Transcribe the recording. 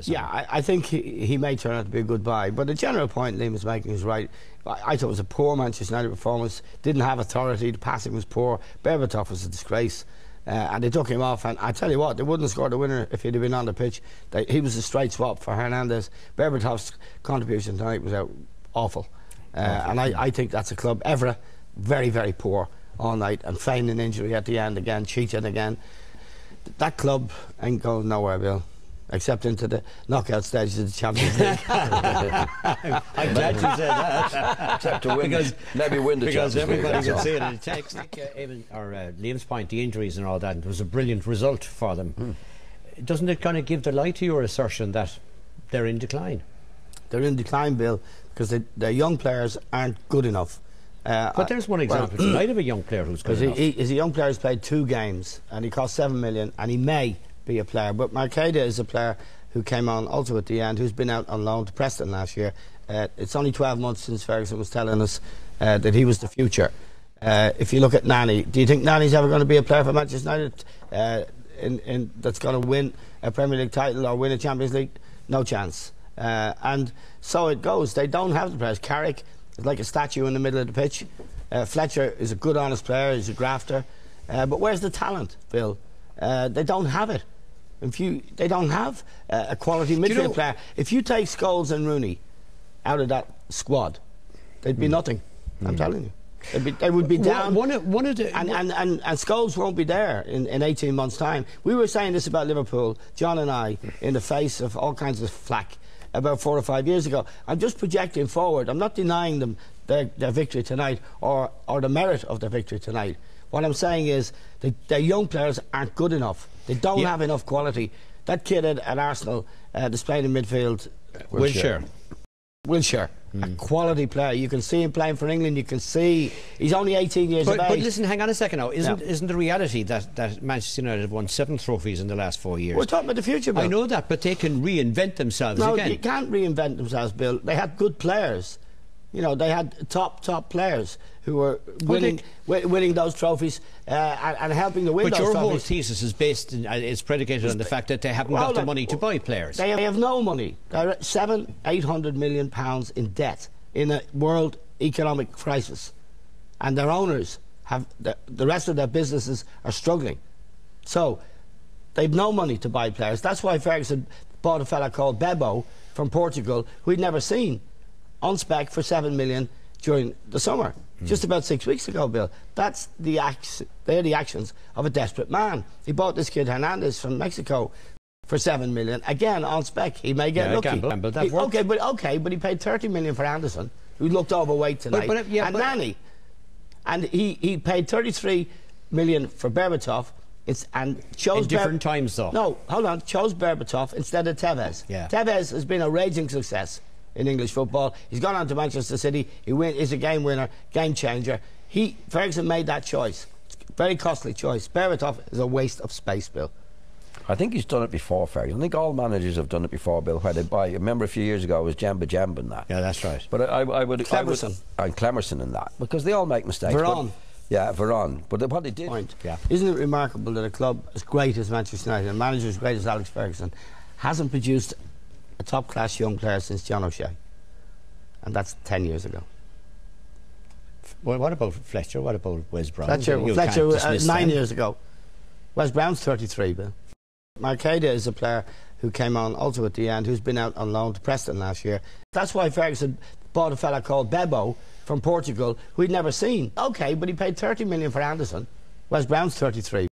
Yeah, I think he may turn out to be a good buy, but the general point Liam is making is right. I thought it was a poor Manchester United performance. Didn't have authority. The passing was poor. Berbatov was a disgrace, and they took him off. And I tell you what, they wouldn't have scored the winner if he'd have been on the pitch. He was a straight swap for Hernandez. Berbatov's contribution tonight was awful, and I think that's a club. Evra, very, very poor all night, and feigning injury at the end again, cheating again. That club ain't going nowhere, Bill. Except into the knockout stages of the Champions League. I'm glad you said that. Except to win, maybe win the Champions League. Because everybody can see it in the text. Liam's point, the injuries and all that, it was a brilliant result for them. Doesn't it kind of give the lie to your assertion that they're in decline? They're in decline, Bill, because their young players aren't good enough. But there's one example tonight of a young player who's good enough. He's a young player who's played 2 games, and he cost $7 million, and he may be a player, but Macheda is a player who came on also at the end, who's been out on loan to Preston last year. It's only 12 months since Ferguson was telling us that he was the future. If you look at Nani, do you think Nani's ever going to be a player for Manchester United that's going to win a Premier League title or win a Champions League? No chance. And so it goes. They don't have the players. Carrick is like a statue in the middle of the pitch. Fletcher is a good, honest player. He's a grafter. But where's the talent, Bill? They don't have it. They don't have a quality midfield player. If you take Scholes and Rooney out of that squad, they'd be nothing. I'm telling you. They would be down. And Scholes won't be there in 18 months' time. We were saying this about Liverpool, John and I, in the face of all kinds of flack about 4 or 5 years ago. I'm just projecting forward. I'm not denying them their victory tonight or the merit of their victory tonight. What I'm saying is their young players aren't good enough. They don't have enough quality. That kid at Arsenal displaying in midfield, Wilshere, a quality player. You can see him playing for England. You can see he's only 18 years of age. But listen, hang on a second now. Isn't the reality that Manchester United have won 7 trophies in the last 4 years? We're talking about the future, Bill. I know that, but they can reinvent themselves again. No, you can't reinvent themselves, Bill. They had good players. You know, they had top players who were winning those trophies and helping to win those trophies. But your whole thesis is is predicated on the fact that they haven't got the money to buy players. They have no money. They're £700–800 million in debt in a world economic crisis, and their owners have the rest of their businesses are struggling. So they've no money to buy players. That's why Ferguson bought a fella called Bebo from Portugal, who he'd never seen, on spec for $7 million during the summer, just about 6 weeks ago, Bill. That's they're the actions of a desperate man. He bought this kid Hernandez from Mexico for $7 million, again on spec. He may get lucky. But he paid $30 million for Anderson, who looked overweight tonight, and Nani, and he paid $33 million for Berbatov. And chose different times though. No, hold on. Chose Berbatov instead of Tevez. Tevez has been a raging success in English football. He's gone on to Manchester City. He's a game winner, game changer. Ferguson made that choice. It's a very costly choice. Berbatov is a waste of space, Bill. I think he's done it before, Ferguson. I think all managers have done it before, Bill, where they buy. I remember a few years ago it was Jamba and that. Yeah, that's right. But Clemerson and that, because they all make mistakes. Varane. But what they did... Isn't it remarkable that a club as great as Manchester United, and a manager as great as Alex Ferguson, hasn't produced a top-class young player since John O'Shea? And that's 10 years ago. Well, what about Fletcher? What about Wes Brown? Fletcher 9 years ago. Wes Brown's 33, Bill. Macheda is a player who came on also at the end, who's been out on loan to Preston last year. That's why Ferguson bought a fella called Bebo from Portugal, who he'd never seen. OK, but he paid $30 million for Anderson. Wes Brown's 33.